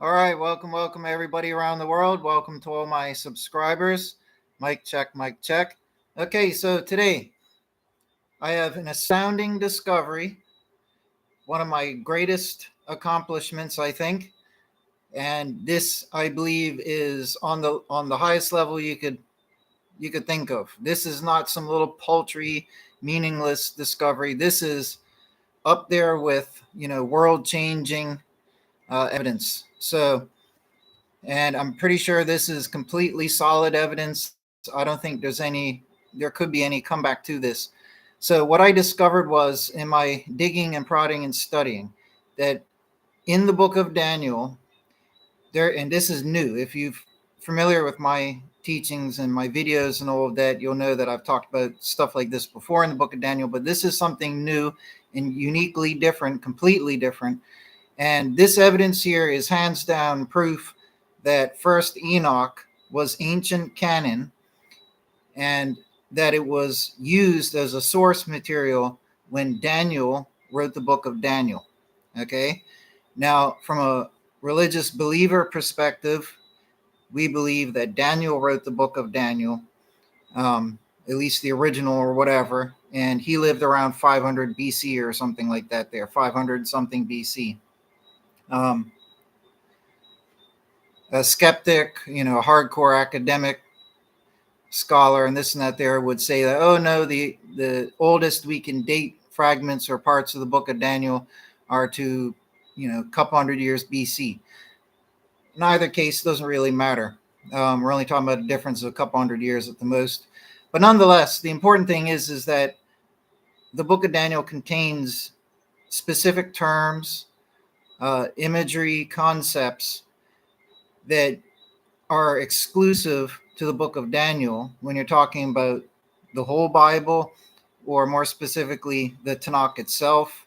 All right, welcome everybody around the world. Welcome to all my subscribers. Mic check, mic check. Okay, so today I have an astounding discovery, one of my greatest accomplishments, I think. And this, I believe, is on the highest level you could think of. This is not some little paltry, meaningless discovery. This is up there with, world-changing evidence. And I'm pretty sure this is completely solid evidence. I don't think there could be any comeback to this. So what I discovered was in my digging and prodding and studying that in the book of Daniel, and this is new. If you're familiar with my teachings and my videos and all of that, you'll know that I've talked about stuff like this before in the book of Daniel, but this is something new and uniquely different, completely different. And this evidence here is hands down proof that first Enoch was ancient canon and that it was used as a source material when Daniel wrote the book of Daniel. Okay. Now, from a religious believer perspective, we believe that Daniel wrote the book of Daniel, at least the original or whatever, and he lived around 500 BC or something like that there, 500 something BC. A skeptic, a hardcore academic scholar and this and that there would say that, oh no, the oldest we can date fragments or parts of the book of Daniel are to, a couple hundred years BC. In either case, doesn't really matter. We're only talking about a difference of a couple hundred years at the most. But nonetheless, the important thing is that the book of Daniel contains specific terms, imagery, concepts that are exclusive to the book of Daniel when you're talking about the whole Bible, or more specifically, the Tanakh itself,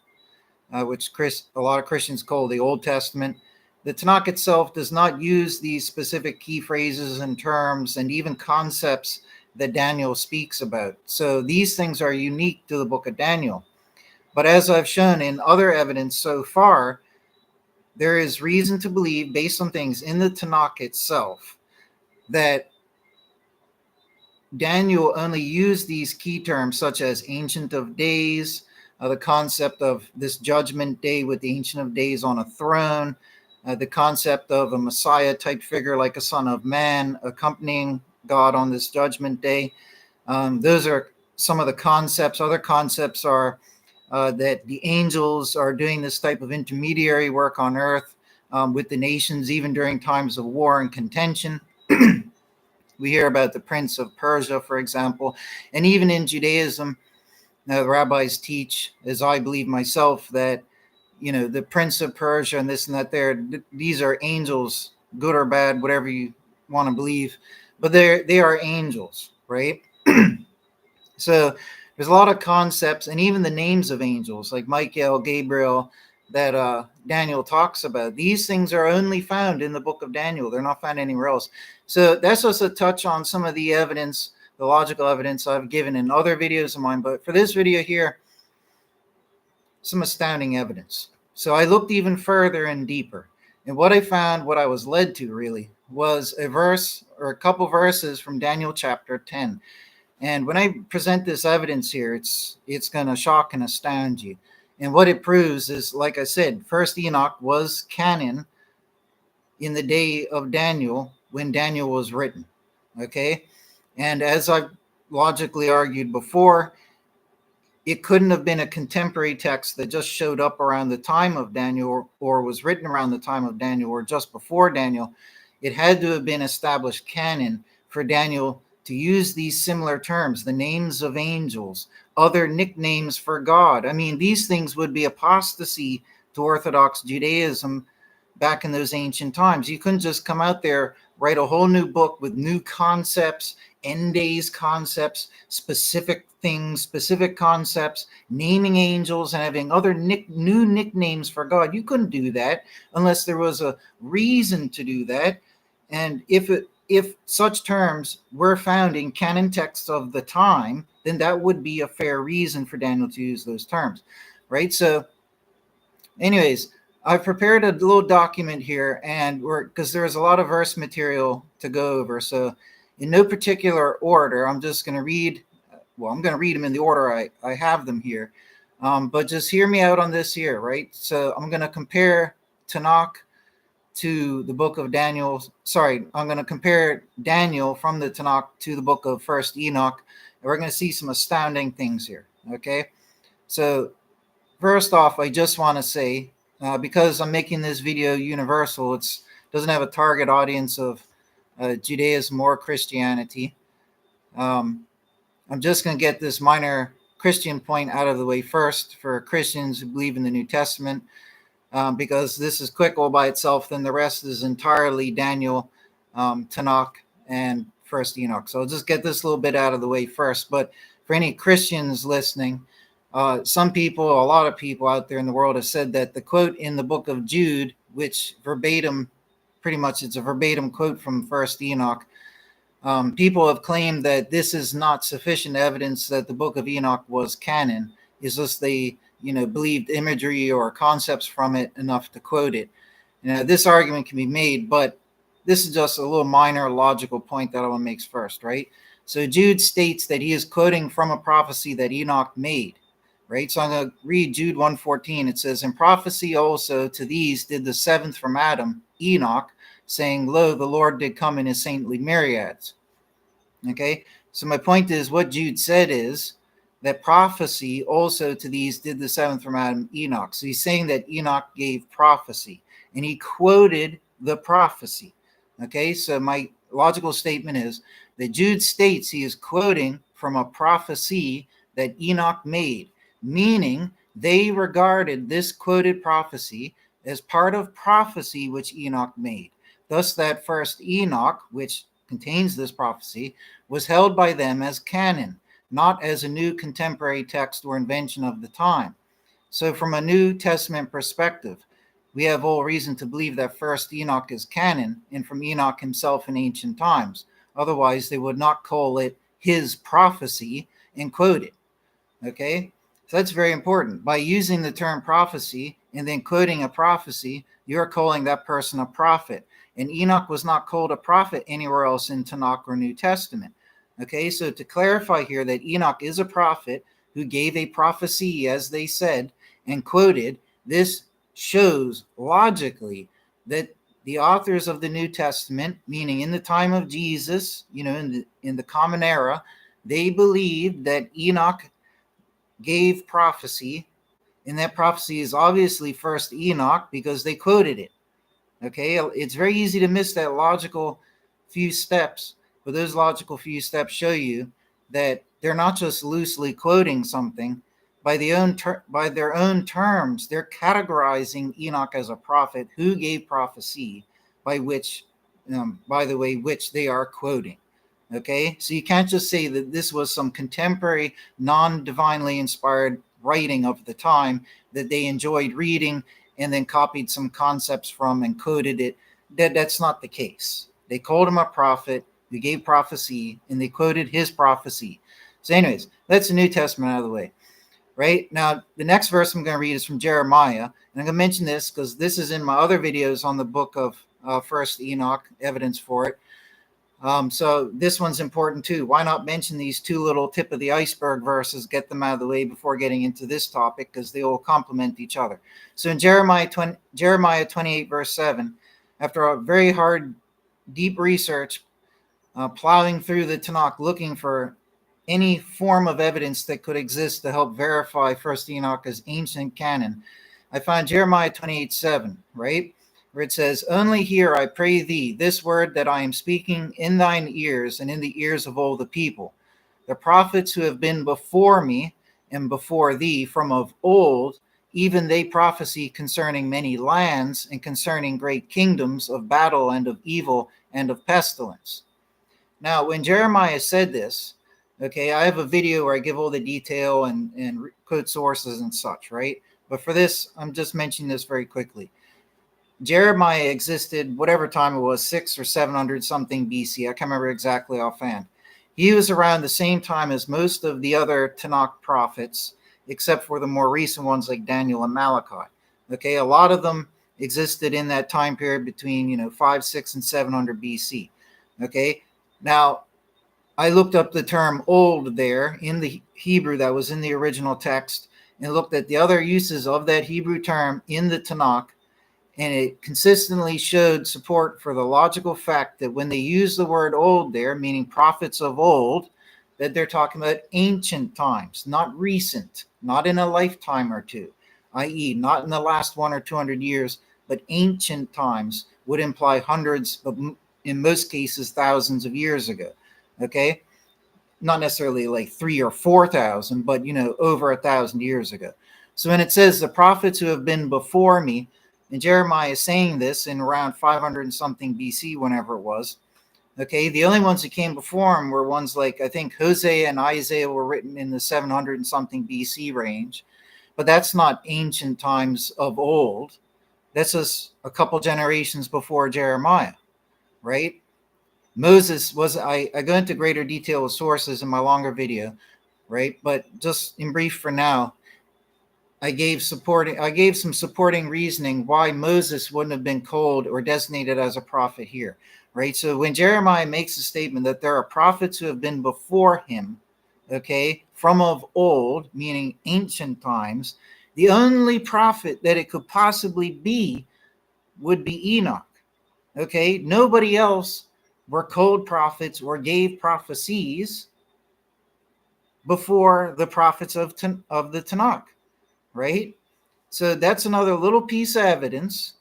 which a lot of Christians call the Old Testament. The Tanakh itself does not use these specific key phrases and terms and even concepts that Daniel speaks about. So these things are unique to the book of Daniel. But as I've shown in other evidence so far, there is reason to believe, based on things in the Tanakh itself, that Daniel only used these key terms such as Ancient of Days, the concept of this judgment day with the Ancient of Days on a throne, the concept of a Messiah type figure like a Son of Man accompanying God on this judgment day. Those are some of the concepts. Other concepts are that the angels are doing this type of intermediary work on earth with the nations, even during times of war and contention. We hear about the Prince of Persia, for example, and even in Judaism, the rabbis teach, as I believe myself, that the Prince of Persia and this and that these are angels, good or bad, whatever you want to believe, but they are angels, right? So there's a lot of concepts and even the names of angels like Michael, Gabriel, that Daniel talks about. These things are only found in the book of Daniel. They're not found anywhere else. So that's just a touch on some of the evidence, the logical evidence I've given in other videos of mine. But for this video here, some astounding evidence. So I looked even further and deeper. And what I found, what I was led to really, was a verse or a couple verses from Daniel chapter 10. And when I present this evidence here, it's going to shock and astound you. And what it proves is, like I said, first Enoch was canon in the day of Daniel when Daniel was written. Okay? And as I've logically argued before, it couldn't have been a contemporary text that just showed up around the time of Daniel or was written around the time of Daniel or just before Daniel. It had to have been established canon for Daniel to use these similar terms, the names of angels, other nicknames for God. I mean, these things would be apostasy to Orthodox Judaism back in those ancient times. You couldn't just come out there, write a whole new book with new concepts, end days concepts, specific things, specific concepts, naming angels and having other new nicknames for God. You couldn't do that unless there was a reason to do that. And if such terms were found in canon texts of the time, then that would be a fair reason for Daniel to use those terms, right? So anyways, I've prepared a little document here, and because there's a lot of verse material to go over. So, in no particular order, I'm just going to read. Well, I'm going to read them in the order I have them here. But just hear me out on this here, right? So, I'm going to compare Tanakh to the book of Daniel. Sorry, I'm going to compare Daniel from the Tanakh to the book of First Enoch. And we're going to see some astounding things here. Okay. So, first off, I just want to say, because I'm making this video universal, it doesn't have a target audience of Judaism or Christianity. I'm just going to get this minor Christian point out of the way first for Christians who believe in the New Testament, because this is quick all by itself. Then the rest is entirely Daniel, Tanakh, and First Enoch. So I'll just get this little bit out of the way first. But for any Christians listening, some people, a lot of people out there in the world have said that the quote in the book of Jude, which verbatim, pretty much it's a verbatim quote from First Enoch, people have claimed that this is not sufficient evidence that the book of Enoch was canon. It's just they, believed imagery or concepts from it enough to quote it. This argument can be made, but this is just a little minor logical point that I want to make first, right? So Jude states that he is quoting from a prophecy that Enoch made. Right, so I'm going to read Jude 1:14. It says, "In prophecy also to these did the seventh from Adam, Enoch, saying, Lo, the Lord did come in his saintly myriads." Okay, so my point is, what Jude said is that prophecy also to these did the seventh from Adam, Enoch. So he's saying that Enoch gave prophecy, and he quoted the prophecy. Okay, so my logical statement is that Jude states he is quoting from a prophecy that Enoch made, meaning they regarded this quoted prophecy as part of prophecy which Enoch made. Thus, that first Enoch, which contains this prophecy, was held by them as canon, not as a new contemporary text or invention of the time. So, from a New Testament perspective, we have all reason to believe that first Enoch is canon and from Enoch himself in ancient times. Otherwise, they would not call it his prophecy and quote it. Okay? So that's very important. By using the term prophecy and then quoting a prophecy, you're calling that person a prophet. And Enoch was not called a prophet anywhere else in Tanakh or New Testament. Okay, so to clarify here that Enoch is a prophet who gave a prophecy, as they said, and quoted, this shows logically that the authors of the New Testament, meaning in the time of Jesus, in the common era, they believed that Enoch gave prophecy, and that prophecy is obviously first Enoch because they quoted it. Okay, it's very easy to miss that logical few steps, but those logical few steps show you that they're not just loosely quoting something. By their own terms, they're categorizing Enoch as a prophet who gave prophecy, by the way, which they are quoting. Okay, so you can't just say that this was some contemporary, non-divinely inspired writing of the time that they enjoyed reading and then copied some concepts from and quoted it. That's not the case. They called him a prophet who gave prophecy, and they quoted his prophecy. So anyways, that's the New Testament out of the way. Right? Now, the next verse I'm going to read is from Jeremiah. And I'm going to mention this because this is in my other videos on the book of First Enoch, evidence for it. So this one's important too. Why not mention these two little tip of the iceberg verses, get them out of the way before getting into this topic, because they all complement each other. So in Jeremiah 28 verse 7, after a very hard, deep research, plowing through the Tanakh, looking for any form of evidence that could exist to help verify First Enoch as ancient canon, I found Jeremiah 28:7, right? Where it says, "Only hear, I pray thee, this word that I am speaking in thine ears and in the ears of all the people. The prophets who have been before me and before thee from of old, even they prophesy concerning many lands and concerning great kingdoms of battle and of evil and of pestilence." Now, when Jeremiah said this, okay, I have a video where I give all the detail and quote sources and such, right? But for this, I'm just mentioning this very quickly. Jeremiah existed whatever time it was, 600 or 700 something BC. I can't remember exactly offhand. He was around the same time as most of the other Tanakh prophets, except for the more recent ones like Daniel and Malachi. Okay, a lot of them existed in that time period between 5, 6, and 700 BC. Okay, now I looked up the term old there in the Hebrew that was in the original text and looked at the other uses of that Hebrew term in the Tanakh, and it consistently showed support for the logical fact that when they use the word old there, meaning prophets of old, that they're talking about ancient times, not recent, not in a lifetime or two, i.e., not in the last 100 or 200 years, but ancient times would imply hundreds, but in most cases, thousands of years ago. Okay, not necessarily like 3 or 4,000, but over 1,000 years ago. So when it says the prophets who have been before me, and Jeremiah is saying this in around 500 and something BC, whenever it was. Okay, the only ones who came before him were ones like, I think Hosea and Isaiah were written in the 700 and something BC range, but that's not ancient times of old. That's just a couple generations before Jeremiah, right? Moses was, I go into greater detail with sources in my longer video, right? But just in brief for now, I gave some supporting reasoning why Moses wouldn't have been called or designated as a prophet here, right? So when Jeremiah makes a statement that there are prophets who have been before him, okay, from of old, meaning ancient times, the only prophet that it could possibly be would be Enoch. Okay, nobody else were called prophets or gave prophecies before the prophets of the Tanakh, right? So that's another little piece of evidence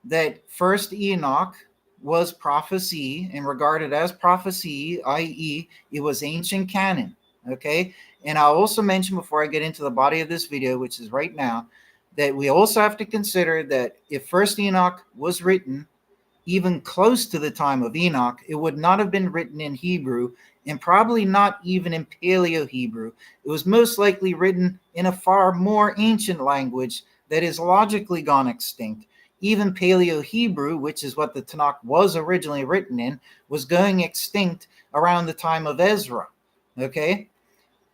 that first Enoch was prophecy and regarded as prophecy, i.e., it was ancient canon. Okay, and I'll also mention before I get into the body of this video, which is right now, that we also have to consider that if first Enoch was written even close to the time of Enoch, it would not have been written in Hebrew, and probably not even in Paleo-Hebrew. It was most likely written in a far more ancient language that is logically gone extinct. Even Paleo-Hebrew, which is what the Tanakh was originally written in, was going extinct around the time of Ezra. Okay?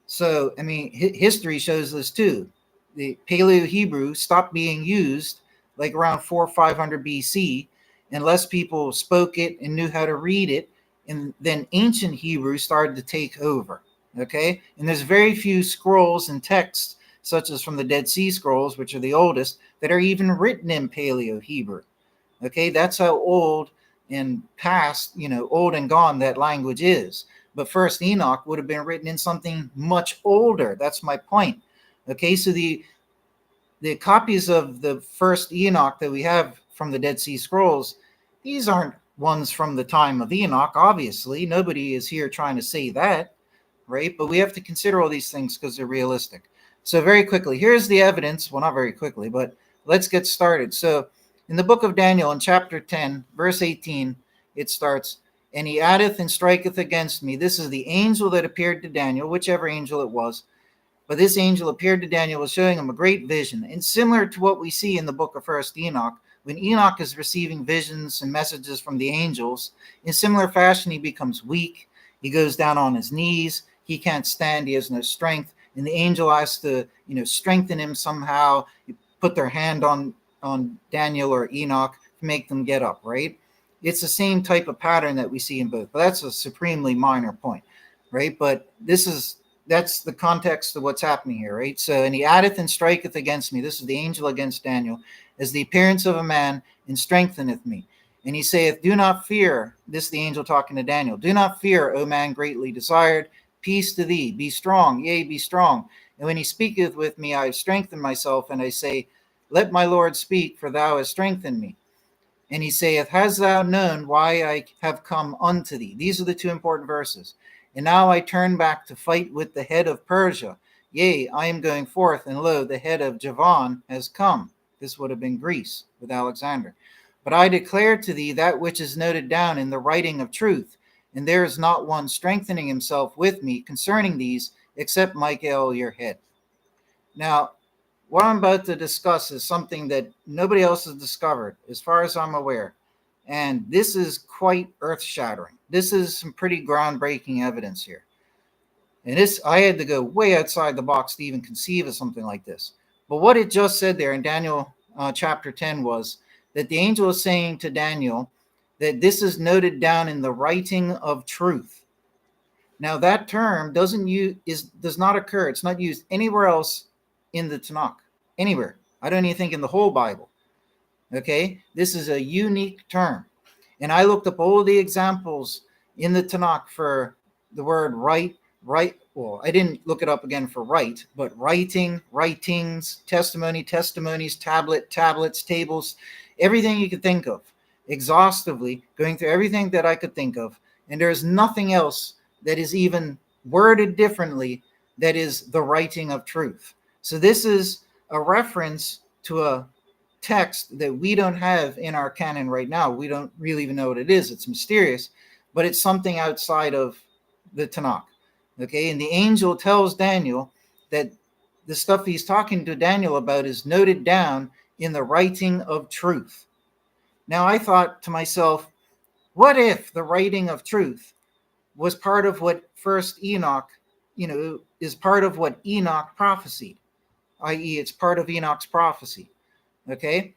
So, I mean, history shows this too. The Paleo-Hebrew stopped being used like around 400 or 500 BC, and less people spoke it and knew how to read it, and then ancient Hebrew started to take over. Okay, and there's very few scrolls and texts, such as from the Dead Sea Scrolls, which are the oldest, that are even written in Paleo-Hebrew. Okay, that's how old and past, old and gone that language is. But first Enoch would have been written in something much older. That's my point. Okay, so the copies of the first Enoch that we have from the Dead Sea Scrolls, these aren't ones from the time of Enoch, obviously. Nobody is here trying to say that, right? But we have to consider all these things because they're realistic. So very quickly, here's the evidence. Well, not very quickly, but let's get started. So in the book of Daniel, in chapter 10, verse 18, it starts, "And he addeth and striketh against me." This is the angel that appeared to Daniel, whichever angel it was. But this angel appeared to Daniel, was showing him a great vision. And similar to what we see in the book of First Enoch, when Enoch is receiving visions and messages from the angels, in similar fashion, he becomes weak. He goes down on his knees. He can't stand. He has no strength. And the angel has to, strengthen him somehow, put their hand on Daniel or Enoch to make them get up, right? It's the same type of pattern that we see in both. But that's a supremely minor point, right? But that's the context of what's happening here, right? So, "And he addeth and striketh against me." This is the angel against Daniel, "as the appearance of a man, and strengtheneth me. And he saith, Do not fear." This is the angel talking to Daniel. "Do not fear, O man greatly desired. Peace to thee. Be strong, yea, be strong. And when he speaketh with me, I have strengthened myself, and I say, Let my Lord speak, for thou hast strengthened me. And he saith, Hast thou known why I have come unto thee?" These are the two important verses. "And now I turn back to fight with the head of Persia. Yea, I am going forth, and lo, the head of Javan has come." This would have been Greece with Alexander. "But I declare to thee that which is noted down in the writing of truth, and there is not one strengthening himself with me concerning these, except Michael your head." Now, what I'm about to discuss is something that nobody else has discovered, as far as I'm aware. And this is quite earth-shattering. This is some pretty groundbreaking evidence here. And I had to go way outside the box to even conceive of something like this. But what it just said there in Daniel chapter 10 was, that the angel is saying to Daniel that this is noted down in the writing of truth. Now that term does not occur. It's not used anywhere else in the Tanakh. Anywhere. I don't even think in the whole Bible. Okay? This is a unique term. And I looked up all the examples in the Tanakh for the word write. Well, I didn't look it up again for write, but writing, writings, testimony, testimonies, tablets, tables, everything you could think of, exhaustively going through everything that I could think of. And there's nothing else that is even worded differently that is the writing of truth. So this is a reference to a text that we don't have in our canon right now. We don't really even know what it is. It's mysterious, but it's something outside of the Tanakh. Okay, and the angel tells Daniel that the stuff he's talking to Daniel about is noted down in the writing of truth. Now I thought to myself, what if the writing of truth was part of what first Enoch, is part of what Enoch prophesied, i.e. it's part of Enoch's prophecy. Okay?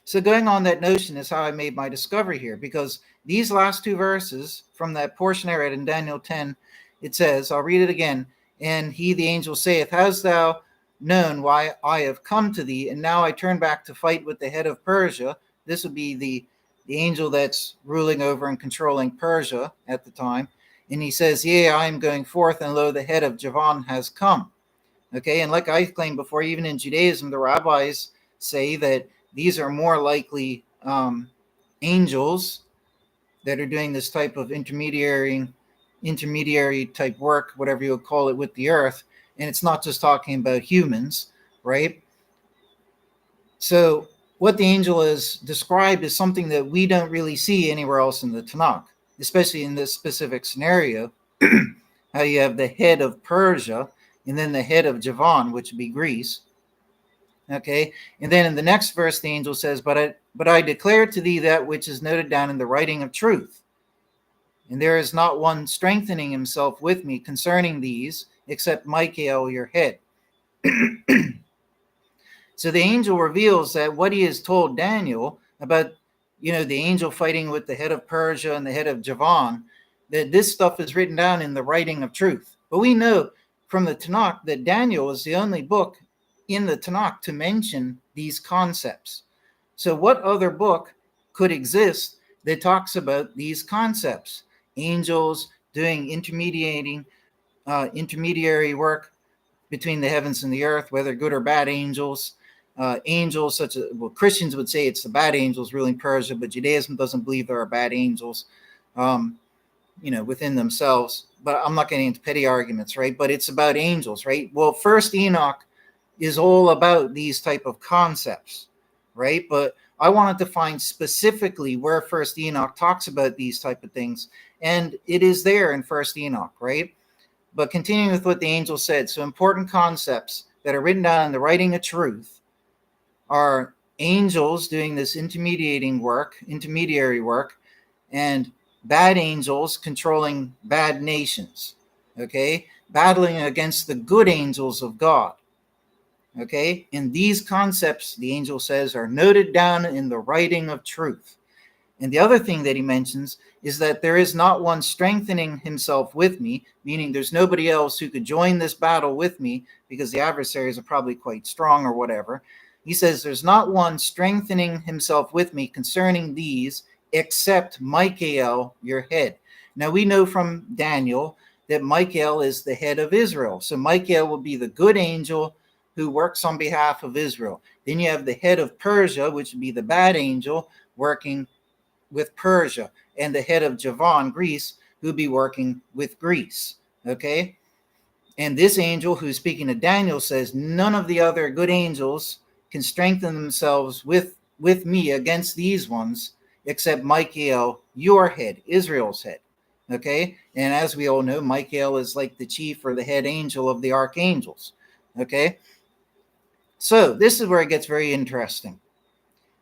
So going on that notion is how I made my discovery here, because these last two verses from that portion I read in Daniel 10, it says, I'll read it again, and he, the angel, saith, hast thou known why I have come to thee, and now I turn back to fight with the head of Persia. This would be the angel that's ruling over and controlling Persia at the time. And he says, yea, I am going forth, and lo, the head of Javan has come. Okay, and like I claimed before, even in Judaism, the rabbis say that these are more likely angels that are doing this type of intermediary type work, whatever you would call it, with the earth. And it's not just talking about humans, right? So what the angel is described is something that we don't really see anywhere else in the Tanakh, especially in this specific scenario, how you have the head of Persia and then the head of Javan, which would be Greece. Okay, and then in the next verse, the angel says, but I declare to thee that which is noted down in the writing of truth. And there is not one strengthening himself with me concerning these, except Michael, your head. So the angel reveals that what he has told Daniel about, the angel fighting with the head of Persia and the head of Javan, that this stuff is written down in the writing of truth. But we know from the Tanakh that Daniel is the only book in the Tanakh to mention these concepts. So what other book could exist that talks about these concepts? Angels doing intermediary work between the heavens and the earth, whether good or bad angels. Angels such as, Christians would say it's the bad angels ruling Persia, but Judaism doesn't believe there are bad angels, within themselves. But I'm not getting into petty arguments, right? But it's about angels, right? Well, first Enoch is all about these type of concepts, right? But I wanted to find specifically where first Enoch talks about these type of things, and it is there in first Enoch, right? But continuing with what the angel said, so important concepts that are written down in the writing of truth are angels doing this intermediary work, and bad angels controlling bad nations, okay? Battling against the good angels of God. Okay, and these concepts, the angel says, are noted down in the writing of truth. And the other thing that he mentions is that there is not one strengthening himself with me, meaning there's nobody else who could join this battle with me because the adversaries are probably quite strong or whatever. He says there's not one strengthening himself with me concerning these except Michael, your head. Now we know from Daniel that Michael is the head of Israel. So Michael will be the good angel who works on behalf of Israel. Then you have the head of Persia, which would be the bad angel, working with Persia, and the head of Javan, Greece, who would be working with Greece. Okay? And this angel who's speaking to Daniel says, none of the other good angels can strengthen themselves with me against these ones, except Michael, your head, Israel's head. Okay? And as we all know, Michael is like the chief or the head angel of the archangels. Okay? So this is where it gets very interesting.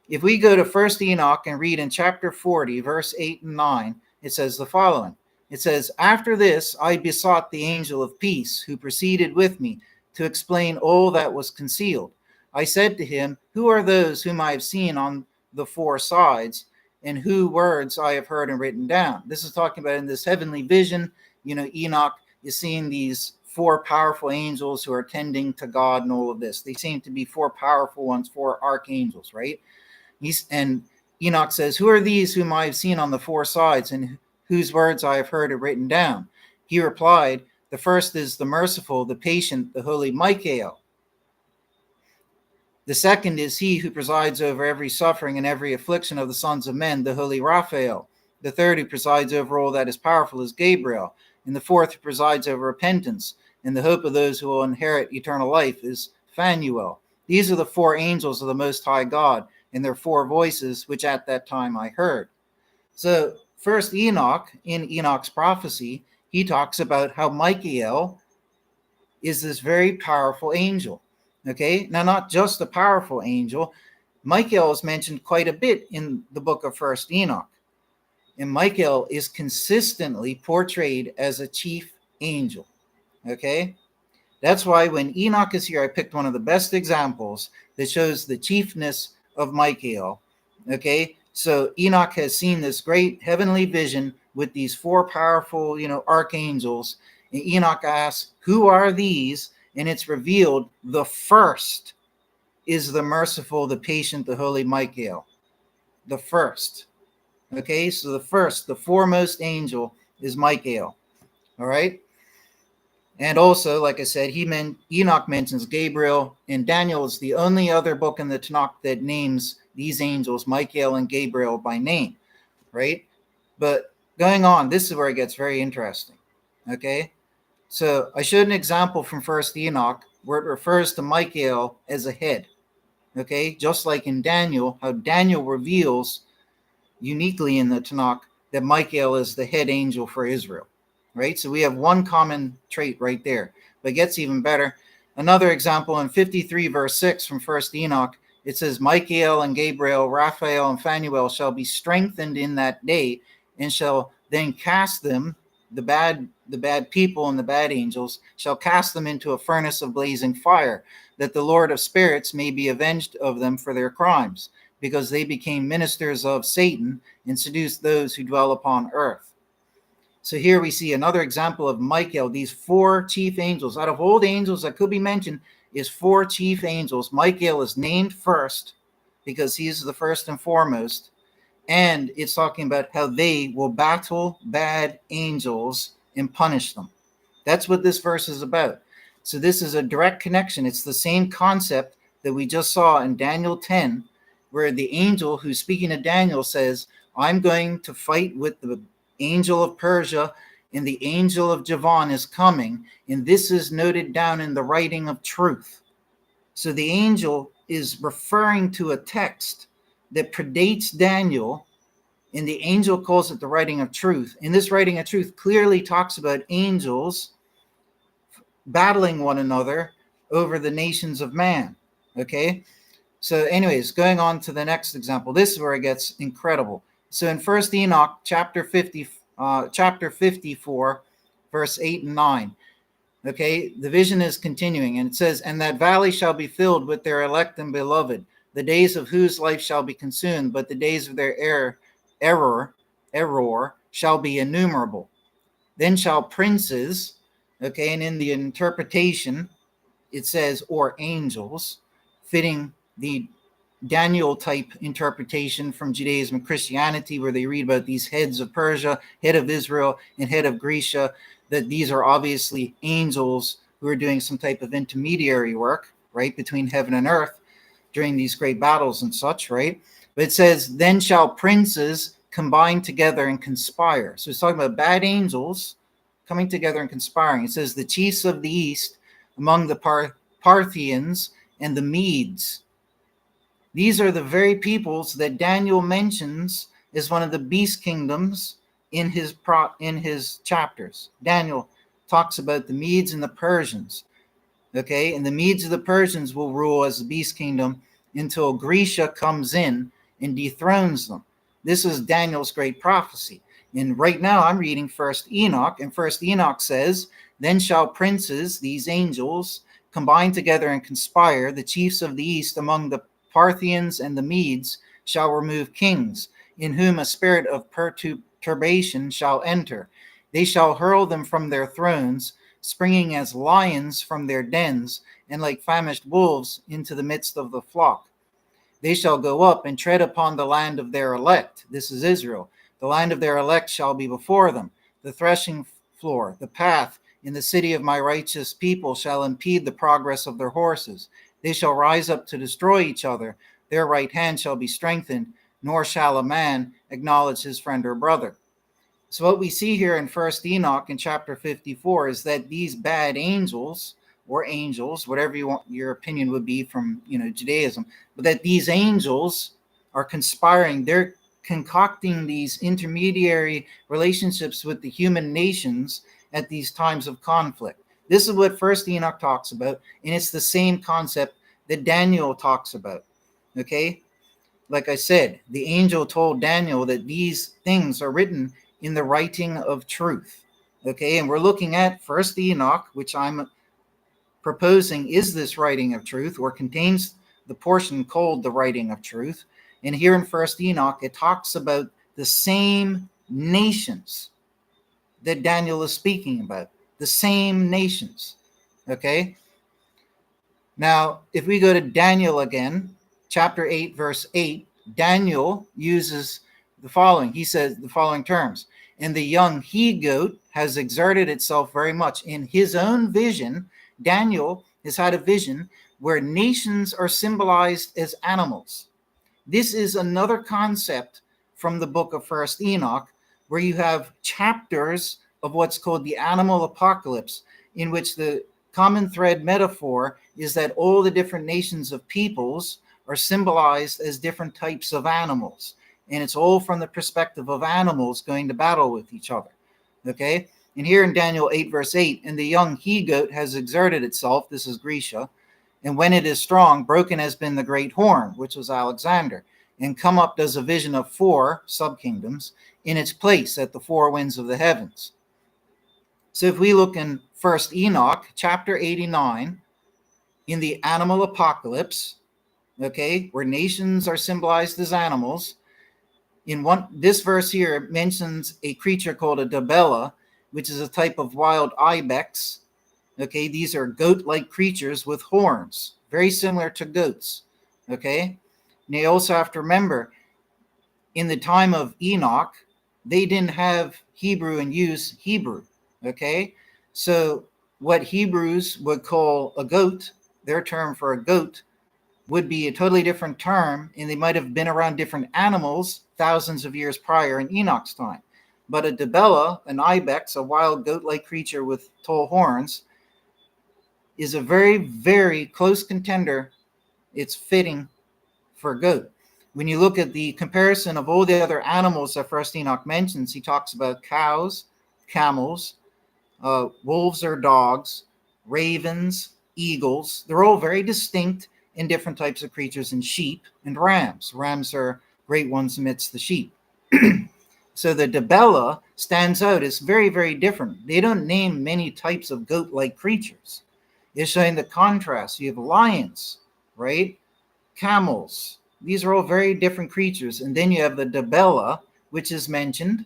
If we go to 1 Enoch and read in chapter 40, verse 8 and 9, it says the following. It says, after this I besought the angel of peace who proceeded with me to explain all that was concealed. I said to him, who are those whom I have seen on the four sides, and whose words I have heard and written down. This is talking about in this heavenly vision. Enoch is seeing these four powerful angels who are tending to God and all of this. They seem to be four powerful ones, four archangels, right? And Enoch says, "Who are these whom I have seen on the four sides, and whose words I have heard and written down?" He replied, "The first is the merciful, the patient, the holy Michael. The second is he who presides over every suffering and every affliction of the sons of men, the holy Raphael. The third who presides over all that is powerful is Gabriel. And the fourth who presides over repentance and the hope of those who will inherit eternal life is Phanuel. These are the four angels of the Most High God, and their four voices, which at that time I heard." So first Enoch, in Enoch's prophecy, he talks about how Michael is this very powerful angel. Okay, now not just a powerful angel. Michael is mentioned quite a bit in the book of First Enoch, and Michael is consistently portrayed as a chief angel. Okay, that's why when Enoch is here, I picked one of the best examples that shows the chiefness of Michael. Okay, so Enoch has seen this great heavenly vision with these four powerful, archangels. And Enoch asks, "Who are these?" And it's revealed the first is the merciful, the patient, the holy Michael. The first. Okay, so the first, the foremost angel is Michael. All right. And also, like I said, Enoch mentions Gabriel, and Daniel is the only other book in the Tanakh that names these angels, Michael and Gabriel, by name, right? But going on, this is where it gets very interesting. Okay. So I showed an example from First Enoch where it refers to Michael as a head. Okay, just like in Daniel, how Daniel reveals uniquely in the Tanakh that Michael is the head angel for Israel. Right? So we have one common trait right there. But it gets even better. Another example in 53 verse 6 from First Enoch, it says, "Michael and Gabriel, Raphael and Phanuel shall be strengthened in that day, and shall then cast them, the bad people and the bad angels, shall cast them into a furnace of blazing fire, that the Lord of spirits may be avenged of them for their crimes, because they became ministers of Satan and seduced those who dwell upon earth." So here we see another example of Michael, these four chief angels. Out of all the angels that could be mentioned is four chief angels. Michael is named first because he is the first and foremost. And it's talking about how they will battle bad angels and punish them. That's what this verse is about. So this is a direct connection. It's the same concept that we just saw in Daniel 10, where the angel who's speaking to Daniel says, "I'm going to fight with the angel of Persia, and the angel of Javan is coming." And this is noted down in the writing of truth. So the angel is referring to a text that predates Daniel, and the angel calls it the writing of truth. And this writing of truth clearly talks about angels battling one another over the nations of man. Okay, so anyways, going on to the next example. This is where it gets incredible. So in First Enoch chapter 54 verse 8 and 9, okay, the vision is continuing, and it says, "And that valley shall be filled with their elect and beloved, the days of whose life shall be consumed, but the days of their error shall be innumerable. Then shall princes," okay, and in the interpretation it says, "or angels," fitting the Daniel type interpretation from Judaism and Christianity, where they read about these heads of Persia, head of Israel, and head of Grecia, that these are obviously angels who are doing some type of intermediary work, right, between heaven and earth during these great battles and such, right? But it says, "Then shall princes combine together and conspire." So it's talking about bad angels coming together and conspiring. It says, "The chiefs of the east among the Parthians and the Medes." These are the very peoples that Daniel mentions as one of the beast kingdoms in his chapters. Daniel talks about the Medes and the Persians. Okay, and the Medes and the Persians will rule as the beast kingdom until Grecia comes in and dethrones them. This is Daniel's great prophecy. And right now I'm reading First Enoch, and First Enoch says, "Then shall princes, these angels, combine together and conspire, the chiefs of the east among the Parthians and the Medes, shall remove kings, in whom a spirit of perturbation shall enter. They shall hurl them from their thrones, springing as lions from their dens, and like famished wolves into the midst of the flock. They shall go up and tread upon the land of their elect. This is Israel. The land of their elect shall be before them. The threshing floor, the path in the city of my righteous people shall impede the progress of their horses. They shall rise up to destroy each other. Their right hand shall be strengthened, nor shall a man acknowledge his friend or brother. So what we see here in 1st Enoch in chapter 54 is that these bad angels, or angels, whatever you want your opinion would be from Judaism, but that these angels are conspiring. They're concocting these intermediary relationships with the human nations at these times of conflict. This is what 1st Enoch talks about, and it's the same concept that Daniel talks about. Okay? Like I said, the angel told Daniel that these things are written in the writing of truth. Okay, and we're looking at 1st Enoch, which I'm proposing is this writing of truth, or contains the portion called the writing of truth. And here in 1st Enoch, it talks about the same nations that Daniel is speaking about. The same nations. Okay? Now, if we go to Daniel again, chapter 8, verse 8, Daniel uses the following. He says the following terms. And the young he-goat has exerted itself very much. In his own vision, Daniel has had a vision where nations are symbolized as animals. This is another concept from the book of 1st Enoch, where you have chapters of what's called the animal apocalypse, in which the common thread metaphor is that all the different nations of peoples are symbolized as different types of animals. And it's all from the perspective of animals going to battle with each other. Okay? And here in Daniel 8, verse 8, and the young he-goat has exerted itself, this is Grisha, and when it is strong, broken has been the great horn, which was Alexander, and come up does a vision of 4 subkingdoms in its place at the 4 winds of the heavens. So if we look in 1st Enoch, chapter 89, in the animal apocalypse, okay, where nations are symbolized as animals, this verse here mentions a creature called a Dabella, which is a type of wild ibex. Okay, these are goat-like creatures with horns, very similar to goats. Okay, and you also have to remember, in the time of Enoch, they didn't have Hebrew and use Hebrew. Okay, so what Hebrews would call a goat, their term for a goat, would be a totally different term, and they might have been around different animals thousands of years prior in Enoch's time. But a Dabella, an ibex, a wild goat-like creature with tall horns, is a very, very close contender. It's fitting for goat. When you look at the comparison of all the other animals that 1st Enoch mentions, he talks about cows, camels, wolves or dogs, ravens, eagles. They're all very distinct in different types of creatures, and sheep and rams. Rams are great ones amidst the sheep. So the Dabella stands out. It's very, very different. They don't name many types of goat-like creatures. It's showing the contrast. You have lions, right? Camels. These are all very different creatures. And then you have the Dabella, which is mentioned,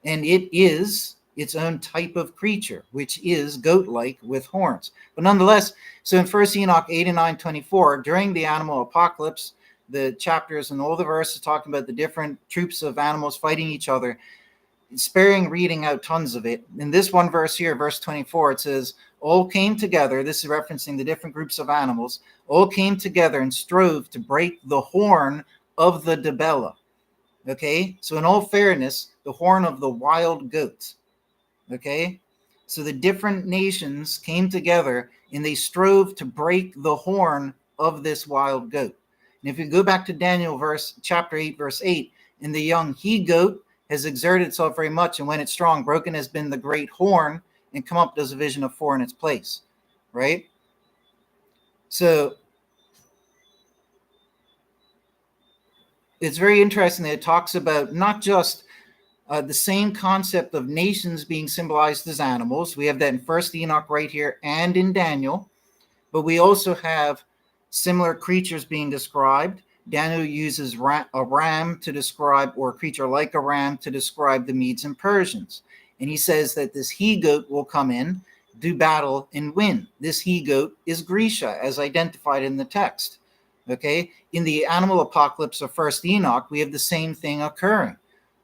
and it is its own type of creature, which is goat-like with horns. But nonetheless, so in 1st Enoch 89:24, during the animal apocalypse, the chapters and all the verses talking about the different troops of animals fighting each other, sparing reading out tons of it. In this one verse here, verse 24, it says, all came together, this is referencing the different groups of animals, all came together and strove to break the horn of the Dabella. Okay, so in all fairness, the horn of the wild goat. Okay, so the different nations came together and they strove to break the horn of this wild goat. And if you go back to Daniel chapter 8, verse 8, and the young he-goat has exerted itself very much, and when it's strong, broken has been the great horn, and come up does a vision of 4 in its place, right? So it's very interesting that it talks about not just the same concept of nations being symbolized as animals. We have that in 1st Enoch right here and in Daniel, but we also have similar creatures being described. Daniel uses a ram to describe, or a creature like a ram to describe the Medes and Persians. And he says that this he-goat will come in, do battle, and win. This he-goat is Grisha, as identified in the text. Okay? In the animal apocalypse of First Enoch, we have the same thing occurring.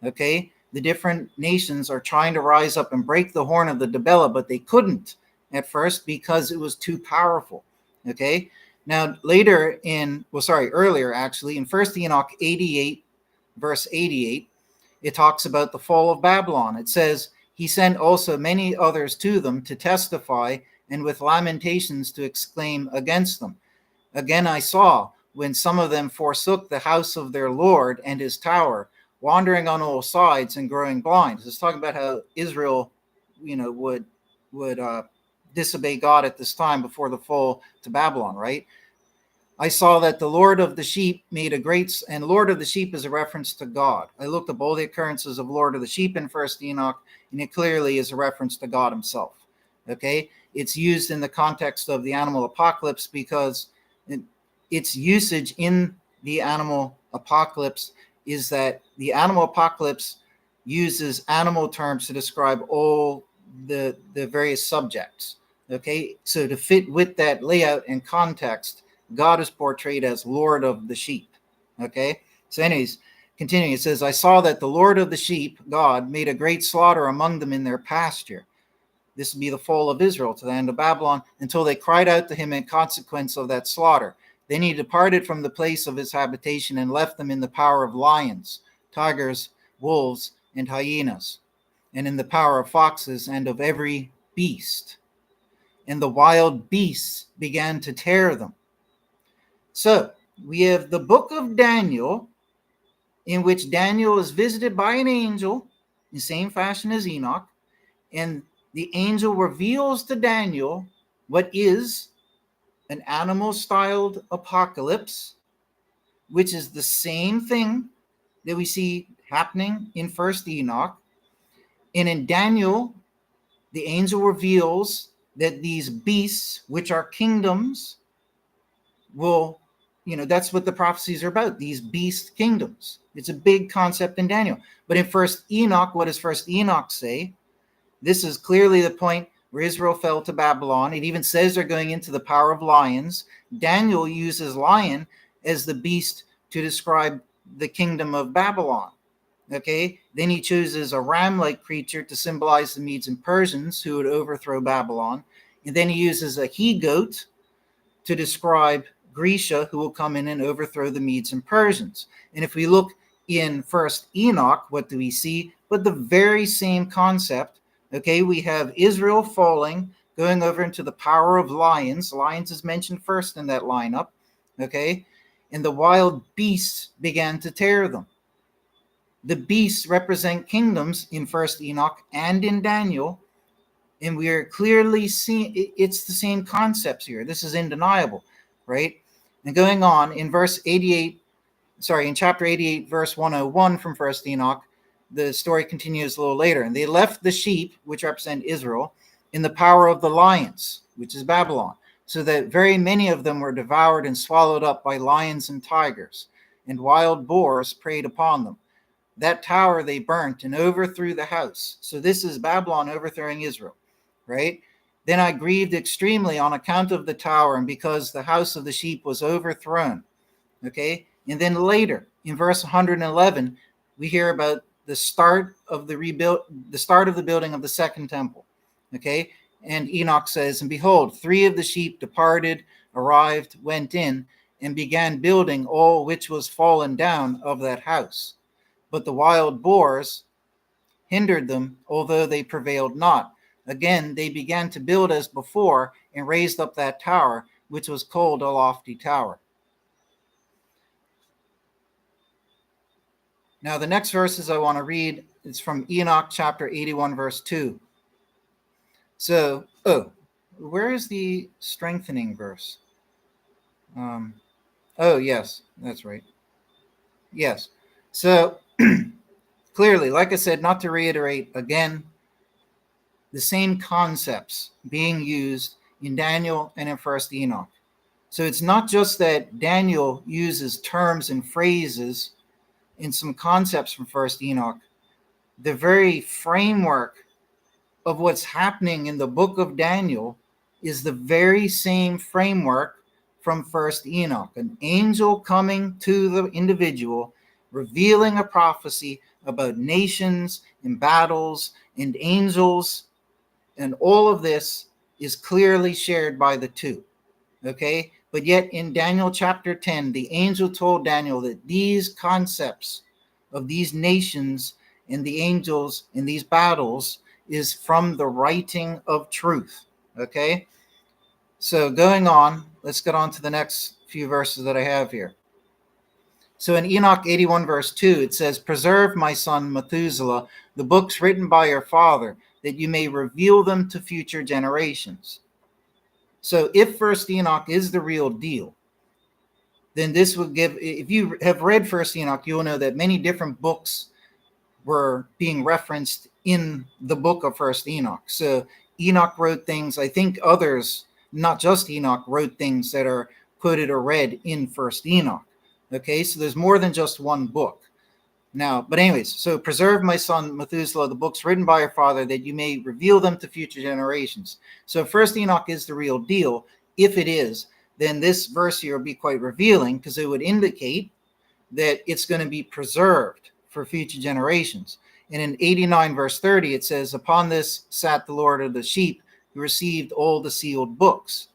Okay? The different nations are trying to rise up and break the horn of the Dibella, but they couldn't at first because it was too powerful. Okay? Now, earlier actually, in First Enoch 88, verse 88, it talks about the fall of Babylon. It says, he sent also many others to them to testify, and with lamentations to exclaim against them. Again I saw, when some of them forsook the house of their Lord and his tower, wandering on all sides and growing blind. So it's talking about how Israel, would disobey God at this time before the fall to Babylon, right? I saw that the Lord of the sheep made a great, and Lord of the sheep is a reference to God. I looked up all the occurrences of Lord of the sheep in First Enoch, and it clearly is a reference to God himself. Okay? It's used in the context of the animal apocalypse because its usage in the animal apocalypse is that the animal apocalypse uses animal terms to describe all the various subjects. Okay? So to fit with that layout and context, God is portrayed as Lord of the sheep. Okay? So anyways, continuing, it says, I saw that the Lord of the sheep, God, made a great slaughter among them in their pasture. This would be the fall of Israel to the land of Babylon, until they cried out to him in consequence of that slaughter. Then he departed from the place of his habitation and left them in the power of lions, tigers, wolves, and hyenas, and in the power of foxes and of every beast. And the wild beasts began to tear them. So we have the book of Daniel, in which Daniel is visited by an angel in the same fashion as Enoch, and the angel reveals to Daniel what is an animal-styled apocalypse, which is the same thing that we see happening in First Enoch. And in Daniel, the angel reveals that these beasts, which are kingdoms, will, that's what the prophecies are about, these beast kingdoms. It's a big concept in Daniel. But in First Enoch, what does First Enoch say? This is clearly the point where Israel fell to Babylon. It even says they're going into the power of lions. Daniel uses lion as the beast to describe the kingdom of Babylon. Okay, then he chooses a ram-like creature to symbolize the Medes and Persians who would overthrow Babylon. And then he uses a he-goat to describe Grisha, who will come in and overthrow the Medes and Persians. And if we look in First Enoch, what do we see? But the very same concept. Okay, we have Israel falling, going over into the power of lions. Lions is mentioned first in that lineup. Okay, and the wild beasts began to tear them. The beasts represent kingdoms in First Enoch and in Daniel, and we are clearly seeing it's the same concepts here. This is undeniable, right? And going on in in chapter 88, verse 101 from First Enoch, the story continues a little later. And they left the sheep, which represent Israel, in the power of the lions, which is Babylon, so that very many of them were devoured and swallowed up by lions and tigers, and wild boars preyed upon them. That tower they burnt and overthrew the house. So this is Babylon overthrowing Israel, right? Then I grieved extremely on account of the tower, and because the house of the sheep was overthrown. Okay? And then later, in verse 111, we hear about the start of the building of the second temple. Okay? And Enoch says, and behold, 3 of the sheep departed, arrived, went in, and began building all which was fallen down of that house. But the wild boars hindered them, although they prevailed not. Again, they began to build as before, and raised up that tower, which was called a lofty tower. Now, the next verses I want to read is from Enoch chapter 81, verse 2. So, where is the strengthening verse? Yes, that's right. Yes. So, clearly, like I said, not to reiterate again, the same concepts being used in Daniel and in First Enoch. So it's not just that Daniel uses terms and phrases and some concepts from First Enoch. The very framework of what's happening in the book of Daniel is the very same framework from First Enoch. An angel coming to the individual, revealing a prophecy about nations and battles and angels, and all of this is clearly shared by the two. Okay? But yet in Daniel chapter 10, the angel told Daniel that these concepts of these nations and the angels in these battles is from the writing of truth. Okay? So going on, let's get on to the next few verses that I have here. So in Enoch 81 verse 2, it says, "Preserve, my son Methuselah, the books written by your father, that you may reveal them to future generations." So if First Enoch is the real deal, then this would give, if you have read First Enoch, you'll know that many different books were being referenced in the book of First Enoch. So Enoch wrote things, I think others, not just Enoch, wrote things that are quoted or read in First Enoch. Okay, so there's more than just one book. Now, but anyways, so preserve, my son Methuselah, the books written by your father, that you may reveal them to future generations. So First Enoch is the real deal. If it is, then this verse here will be quite revealing, because it would indicate that it's going to be preserved for future generations. And in 89 verse 30, it says, "Upon this sat the Lord of the sheep, who received all the sealed books."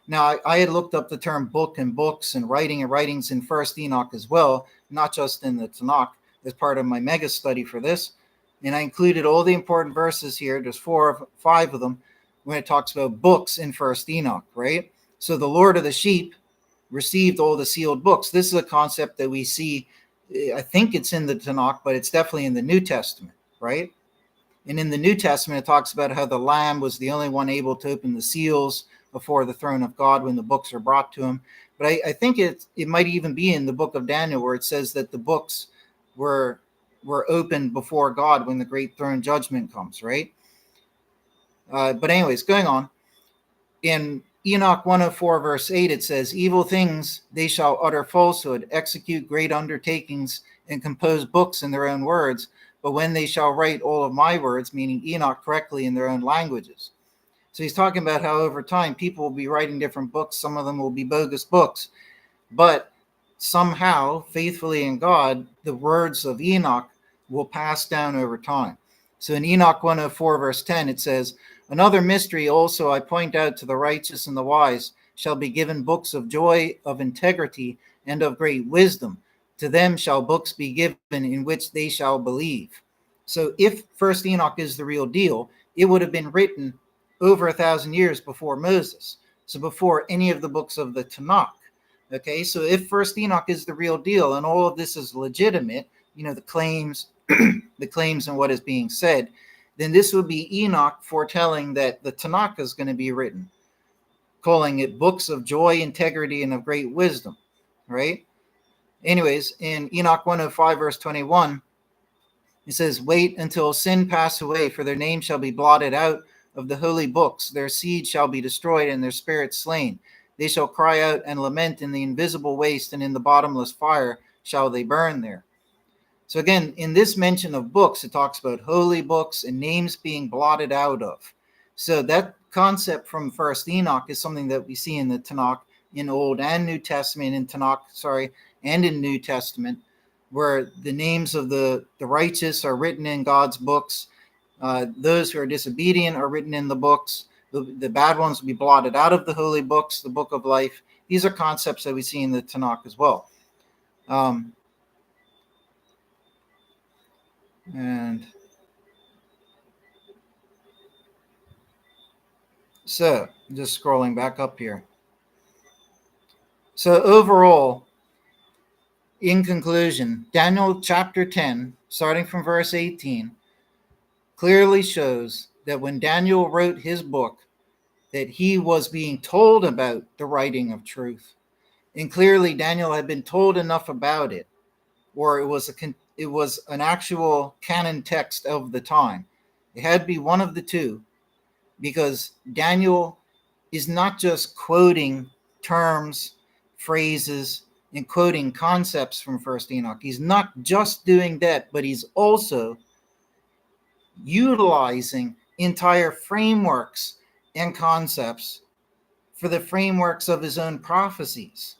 Now, I had looked up the term book and books and writings in First Enoch as well, not just in the Tanakh, as part of my mega study for this. And I included all the important verses here. There's 5 of them when it talks about books in First Enoch, right? So the Lord of the sheep received all the sealed books. This is a concept that we see, I think it's in the Tanakh, but it's definitely in the New Testament, right? And in the New Testament, it talks about how the Lamb was the only one able to open the seals before the throne of God when the books are brought to him. But I think it might even be in the book of Daniel, where it says that the books were opened before God when the great throne judgment comes, right? But anyways, going on. In Enoch 104 verse 8, it says, "Evil things they shall utter falsehood, execute great undertakings, and compose books in their own words. But when they shall write all of my words," meaning Enoch, "correctly in their own languages." So he's talking about how over time people will be writing different books. Some of them will be bogus books. But somehow, faithfully in God, the words of Enoch will pass down over time. So in Enoch 104 verse 10, it says, "Another mystery also I point out to the righteous and the wise, shall be given books of joy, of integrity, and of great wisdom. To them shall books be given in which they shall believe." So if First Enoch is the real deal, it would have been written over 1,000 years before Moses. So before any of the books of the Tanakh. Okay, so if First Enoch is the real deal and all of this is legitimate, the claims, the claims and what is being said, then this would be Enoch foretelling that the Tanakh is going to be written, calling it books of joy, integrity, and of great wisdom, right? Anyways, in Enoch 105 verse 21, it says, "Wait until sin pass away, for their name shall be blotted out of the holy books. Their seed shall be destroyed, and their spirit slain. They shall cry out and lament in the invisible waste, and in the bottomless fire shall they burn there." So again, in this mention of books, it talks about holy books and names being blotted out of. So that concept from First Enoch is something that we see in the Tanakh, in Old and New Testament, and in New Testament, where the names of the righteous are written in God's books. Those who are disobedient are written in the books. The bad ones will be blotted out of the holy books, the book of life. These are concepts that we see in the Tanakh as well. And so, just scrolling back up here. So overall, in conclusion, Daniel chapter 10, starting from verse 18, clearly shows that when Daniel wrote his book, that he was being told about the writing of truth. And clearly Daniel had been told enough about it, or it was an actual canon text of the time. It had to be one of the two, because Daniel is not just quoting terms, phrases, and quoting concepts from First Enoch. He's not just doing that, but he's also utilizing entire frameworks and concepts for the frameworks of his own prophecies.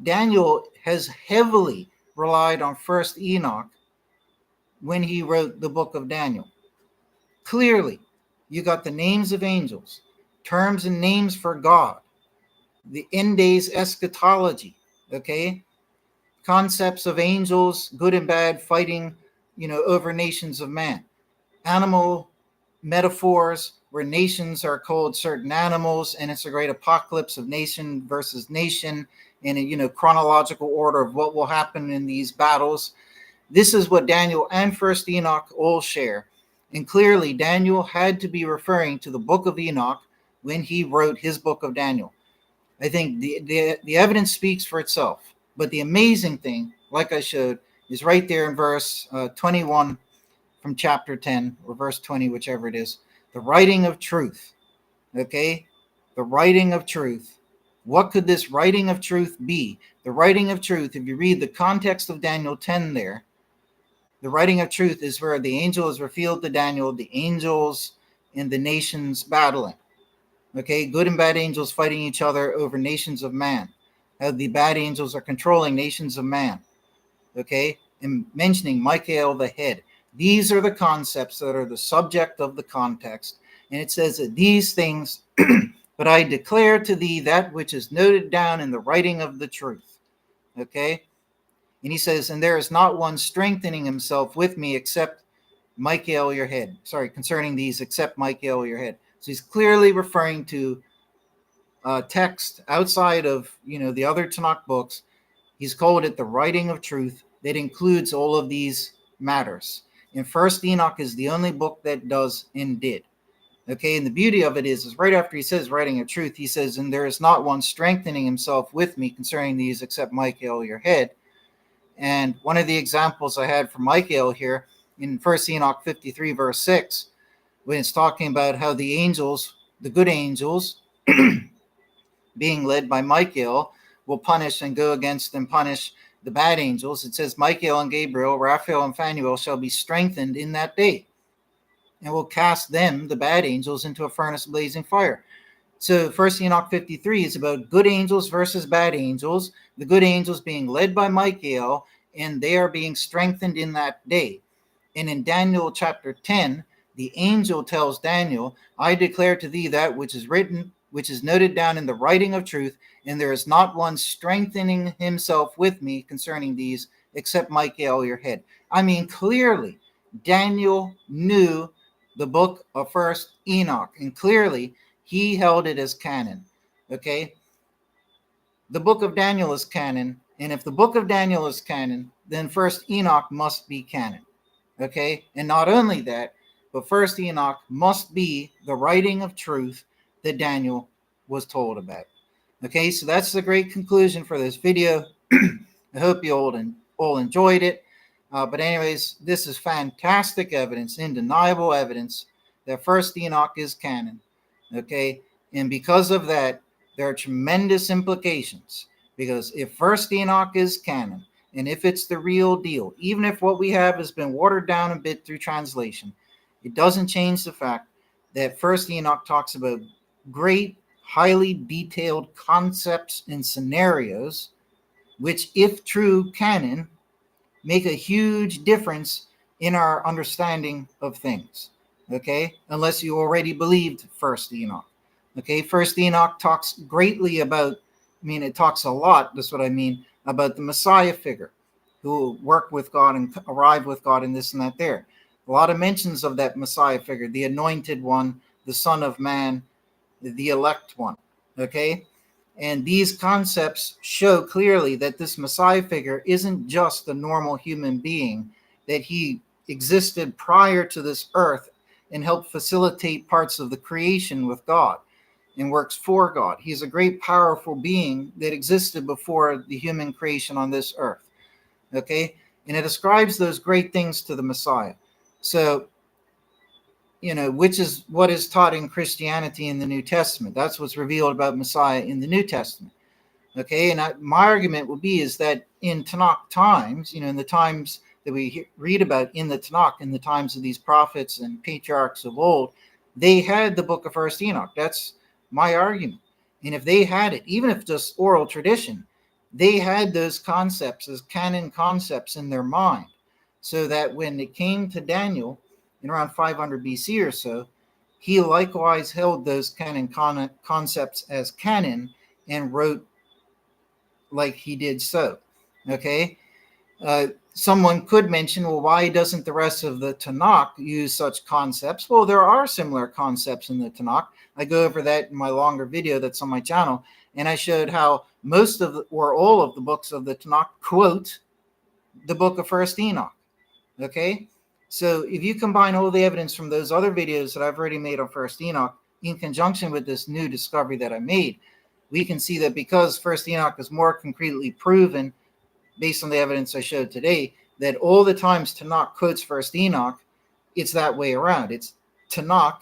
Daniel has heavily relied on First Enoch when he wrote the book of Daniel. Clearly, you got the names of angels, terms and names for God, the end days eschatology, okay? Concepts of angels, good and bad, fighting, over nations of man. Animal metaphors where nations are called certain animals, and it's a great apocalypse of nation versus nation in a chronological order of what will happen in these battles. This is what Daniel and First Enoch all share. And clearly, Daniel had to be referring to the book of Enoch when he wrote his book of Daniel. I think the evidence speaks for itself. But the amazing thing, like I showed, is right there in verse 21 from chapter 10, or verse 20, whichever it is. The writing of truth. Okay? The writing of truth. What could this writing of truth be? The writing of truth, if you read the context of Daniel 10 there, the writing of truth is where the angel is revealed to Daniel, the angels and the nations battling. Okay, good and bad angels fighting each other over nations of man. How the bad angels are controlling nations of man. Okay, and mentioning Michael the head. These are the concepts that are the subject of the context. And it says that these things, but I declare to thee that which is noted down in the writing of the truth. Okay, and he says, and there is not one strengthening himself with me except Michael your head. Sorry, concerning these, except Michael your head. So he's clearly referring to text outside of the other Tanakh books. He's called it the writing of truth that includes all of these matters. And First Enoch is the only book that does and did. Okay, and the beauty of it is right after he says writing of truth, he says, and there is not one strengthening himself with me concerning these except Michael your head. And one of the examples I had from Michael here in First Enoch 53 verse 6, when it's talking about how the angels, the good angels, being led by Michael, will punish and go against and punish the bad angels. It says Michael and Gabriel, Raphael and Phanuel shall be strengthened in that day, and will cast them, the bad angels, into a furnace of blazing fire. So First Enoch 53 is about good angels versus bad angels, the good angels being led by Michael, and they are being strengthened in that day. And in Daniel chapter 10, the angel tells Daniel, I declare to thee that which is written, which is noted down in the writing of truth, and there is not one strengthening himself with me concerning these, except Michael your head. I mean, clearly, Daniel knew the book of First Enoch, and clearly, he held it as canon. Okay? The book of Daniel is canon, and if the book of Daniel is canon, then First Enoch must be canon. Okay? And not only that, but First Enoch must be the writing of truth that Daniel was told about. Okay, so that's the great conclusion for this video. I hope you all enjoyed it. But anyways, this is fantastic evidence, undeniable evidence that First Enoch is canon. Okay, and because of that, there are tremendous implications. Because if First Enoch is canon, and if it's the real deal, even if what we have has been watered down a bit through translation, it doesn't change the fact that First Enoch talks about great, highly detailed concepts and scenarios, which, if true canon, make a huge difference in our understanding of things. Okay, unless you already believed First Enoch. Okay, First Enoch talks greatly about, it talks a lot, that's what I mean, about the Messiah figure who worked with God and arrived with God and this and that there. A lot of mentions of that Messiah figure, the anointed one, the Son of Man, the elect one. Okay, and these concepts show clearly that this Messiah figure isn't just a normal human being, that he existed prior to this earth and helped facilitate parts of the creation with God and works for God. He's a great, powerful being that existed before the human creation on this earth. Okay, and it ascribes those great things to the Messiah. So which is what is taught in Christianity in the New Testament. That's what's revealed about Messiah in the New Testament. Okay, and my argument will be is that in Tanakh times, in the times that we read about in the Tanakh, in the times of these prophets and patriarchs of old, they had the book of First Enoch. That's my argument. And if they had it, even if just oral tradition, they had those concepts as canon concepts in their mind, so that when it came to Daniel in around 500 BC or so, he likewise held those canon concepts as canon and wrote like he did so. Okay. Someone could mention, well, why doesn't the rest of the Tanakh use such concepts? Well, there are similar concepts in the Tanakh. I go over that in my longer video that's on my channel, and I showed how most of or all of the books of the Tanakh quote the book of First Enoch. Okay, so if you combine all the evidence from those other videos that I've already made on First Enoch in conjunction with this new discovery that I made, we can see that because First Enoch is more concretely proven based on the evidence I showed today, that all the times Tanakh quotes First Enoch, it's that way around. It's Tanakh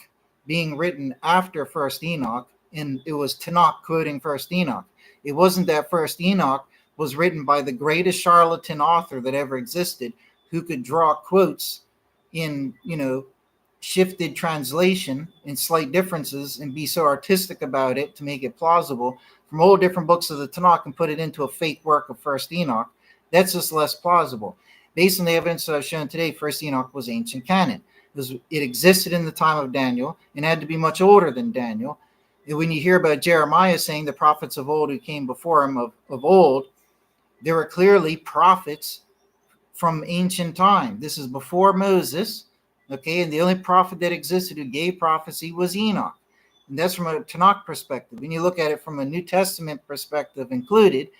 being written after First Enoch, and it was Tanakh quoting First Enoch. It wasn't that First Enoch was written by the greatest charlatan author that ever existed, who could draw quotes in, shifted translation and slight differences and be so artistic about it to make it plausible from all different books of the Tanakh and put it into a fake work of First Enoch. That's just less plausible. Based on the evidence that I've shown today, First Enoch was ancient canon. It existed in the time of Daniel and had to be much older than Daniel. And when you hear about Jeremiah saying the prophets of old who came before him of old, there were clearly prophets from ancient time. This is before Moses, okay? And the only prophet that existed who gave prophecy was Enoch. And that's from a Tanakh perspective. When you look at it from a New Testament perspective included,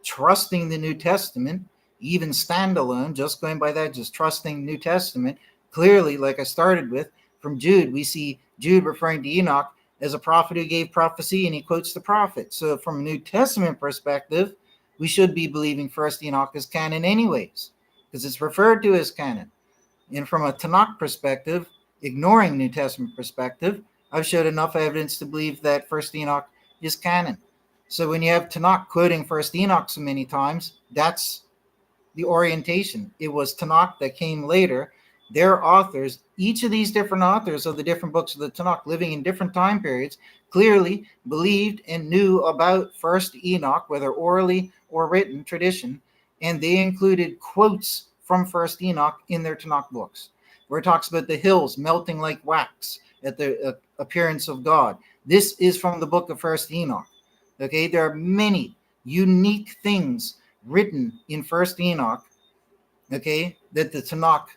trusting the New Testament, even standalone, just going by that, just trusting New Testament, clearly, like I started with, from Jude, we see Jude referring to Enoch as a prophet who gave prophecy, and he quotes the prophet. So from a New Testament perspective, we should be believing First Enoch is canon anyways, because it's referred to as canon. And from a Tanakh perspective, ignoring New Testament perspective, I've showed enough evidence to believe that First Enoch is canon. So when you have Tanakh quoting First Enoch so many times, that's the orientation. It was Tanakh that came later. Their authors, each of these different authors of the different books of the Tanakh, living in different time periods, clearly believed and knew about First Enoch, whether orally or written tradition, and they included quotes from First Enoch in their Tanakh books, where it talks about the hills melting like wax at the appearance of God. This is from the book of First Enoch. Okay, there are many unique things written in First Enoch, okay, that the Tanakh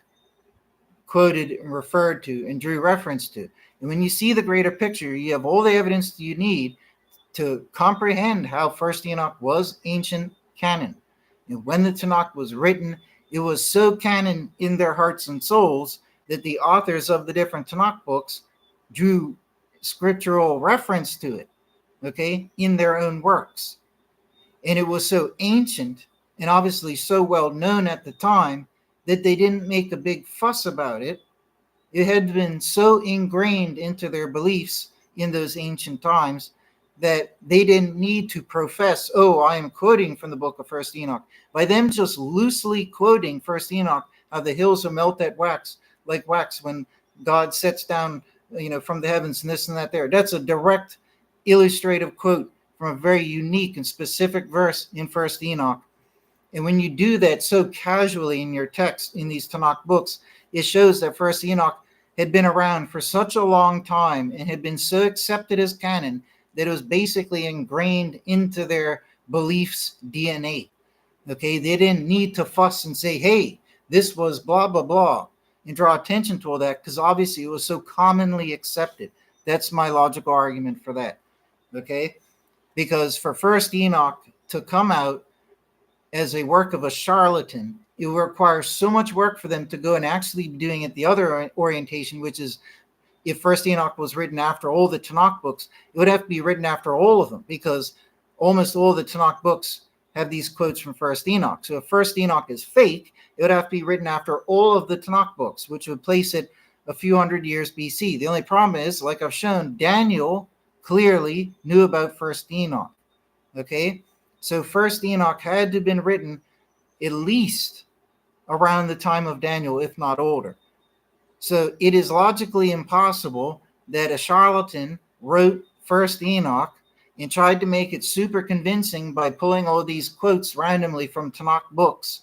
quoted and referred to and drew reference to. And when you see the greater picture, you have all the evidence you need to comprehend how First Enoch was ancient canon. And when the Tanakh was written, it was so canon in their hearts and souls that the authors of the different Tanakh books drew scriptural reference to it, okay, in their own works. And it was so ancient and obviously so well known at the time that they didn't make a big fuss about it. It had been so ingrained into their beliefs in those ancient times that they didn't need to profess, oh, I am quoting from the book of First Enoch. By them just loosely quoting First Enoch, how the hills will melt at wax, like wax when God sets down, from the heavens and this and that there. That's a direct illustrative quote from a very unique and specific verse in First Enoch. And when you do that so casually in your text in these Tanakh books, it shows that First Enoch had been around for such a long time and had been so accepted as canon that it was basically ingrained into their beliefs DNA. Okay, they didn't need to fuss and say, hey, this was blah, blah, blah, and draw attention to all that, because obviously it was so commonly accepted. That's my logical argument for that. Okay, because for First Enoch to come out as a work of a charlatan, it will require so much work for them to go and actually be doing it the other orientation, which is if First Enoch was written after all the Tanakh books, it would have to be written after all of them, because almost all the Tanakh books have these quotes from First Enoch. So if First Enoch is fake, it would have to be written after all of the Tanakh books, which would place it a few hundred years BC. The only problem is, like I've shown, Daniel clearly knew about First Enoch. Okay, so First Enoch had to have been written at least around the time of Daniel, if not older. So it is logically impossible that a charlatan wrote First Enoch and tried to make it super convincing by pulling all these quotes randomly from Tanakh books.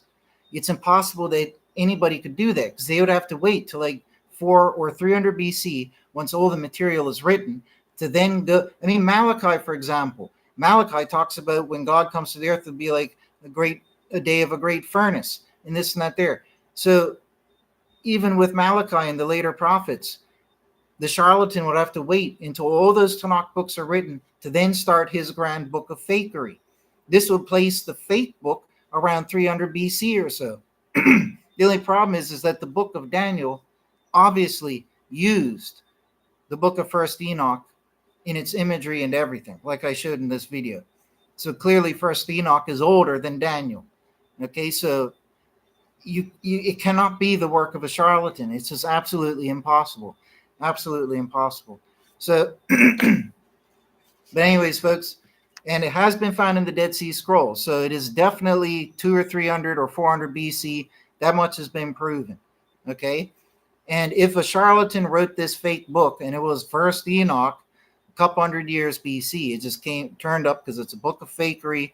It's impossible that anybody could do that, because they would have to wait till like 400 or 300 BC, once all the material is written, to then go. I mean, Malachi, for example, Malachi talks about when God comes to the earth, it'll be like a day of a great furnace, and this and that there. So even with Malachi and the later prophets, the charlatan would have to wait until all those Tanakh books are written to then start his grand book of fakery. This would place the fake book around 300 BC or so. The only problem is that the book of Daniel obviously used the book of First Enoch in its imagery and everything, like I showed in this video. So clearly First Enoch is older than Daniel. Okay, so it cannot be the work of a charlatan. It's just absolutely impossible. Absolutely impossible. So, but anyways, folks, and it has been found in the Dead Sea Scrolls. So it is definitely 200 or 300 or 400 BC. That much has been proven. Okay. And if a charlatan wrote this fake book and it was First Enoch, a couple hundred years BC, it just turned up because it's a book of fakery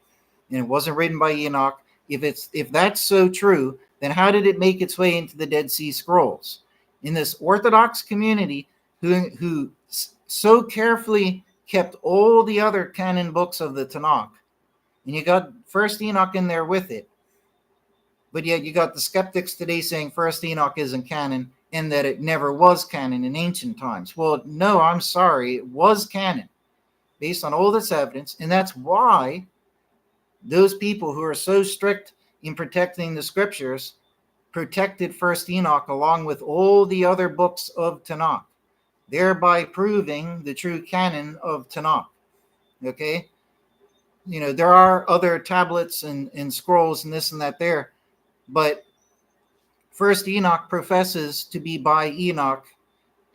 and it wasn't written by Enoch. If that's so true, then how did it make its way into the Dead Sea Scrolls? In this Orthodox community who so carefully kept all the other canon books of the Tanakh, and you got First Enoch in there with it, but yet you got the skeptics today saying First Enoch isn't canon and that it never was canon in ancient times. Well, no, I'm sorry, it was canon based on all this evidence, and that's why those people who are so strict in protecting the scriptures protected First Enoch along with all the other books of Tanakh, thereby proving the true canon of Tanakh. Okay? You know, there are other tablets and scrolls and this and that there, but First Enoch professes to be by Enoch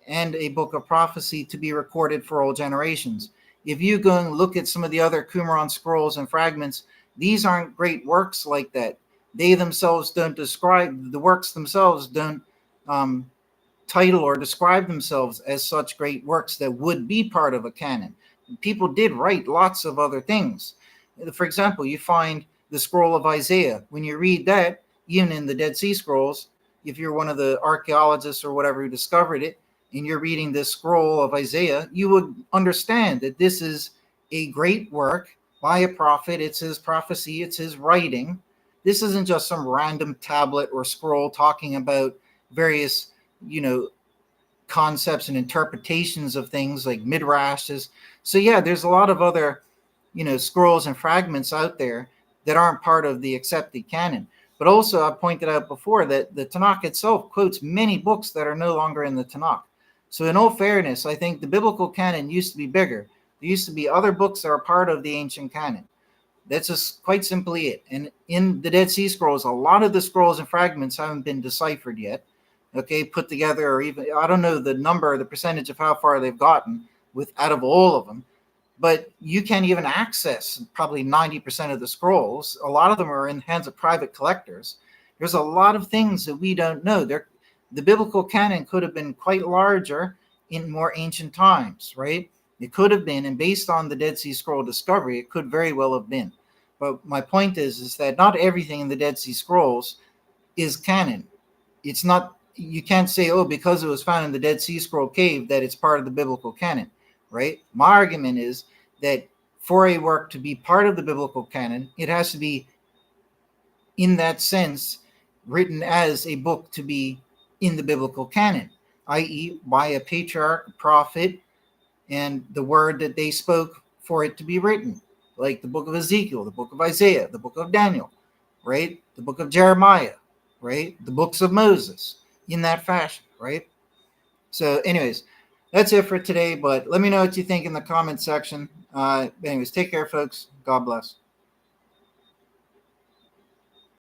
and a book of prophecy to be recorded for all generations. If you go and look at some of the other Qumran scrolls and fragments, these aren't great works like that. They themselves don't describe, the works themselves don't title or describe themselves as such great works that would be part of a canon. People did write lots of other things. For example, you find the scroll of Isaiah. When you read that, even in the Dead Sea Scrolls, if you're one of the archaeologists or whatever who discovered it, and you're reading this scroll of Isaiah, you would understand that this is a great work by a prophet. It's his prophecy, it's his writing. This isn't just some random tablet or scroll talking about various, concepts and interpretations of things like midrashes. So yeah, there's a lot of other, scrolls and fragments out there that aren't part of the accepted canon. But also, I pointed out before that the Tanakh itself quotes many books that are no longer in the Tanakh. So in all fairness, I think the biblical canon used to be bigger. There used to be other books that are part of the ancient canon. That's just quite simply it. And in the Dead Sea Scrolls, a lot of the scrolls and fragments haven't been deciphered yet, put together, or even, I don't know the number, the percentage of how far they've gotten out of all of them. But you can't even access probably 90% of the scrolls. A lot of them are in the hands of private collectors. There's a lot of things that we don't know. The biblical canon could have been quite larger in more ancient times, right? It could have been, and based on the Dead Sea Scroll discovery, it could very well have been. But my point is that not everything in the Dead Sea Scrolls is canon. It's not, you can't say, because it was found in the Dead Sea Scroll cave, that it's part of the biblical canon, right? My argument is that for a work to be part of the biblical canon, it has to be, in that sense, written as a book to be in the biblical canon, i.e., by a patriarch, a prophet, and the word that they spoke for it to be written, like the book of Ezekiel, the book of Isaiah, the book of Daniel, right? The book of Jeremiah, right? The books of Moses, in that fashion, right? So anyways, that's it for today, but let me know what you think in the comment section. Anyways, take care, folks. God bless.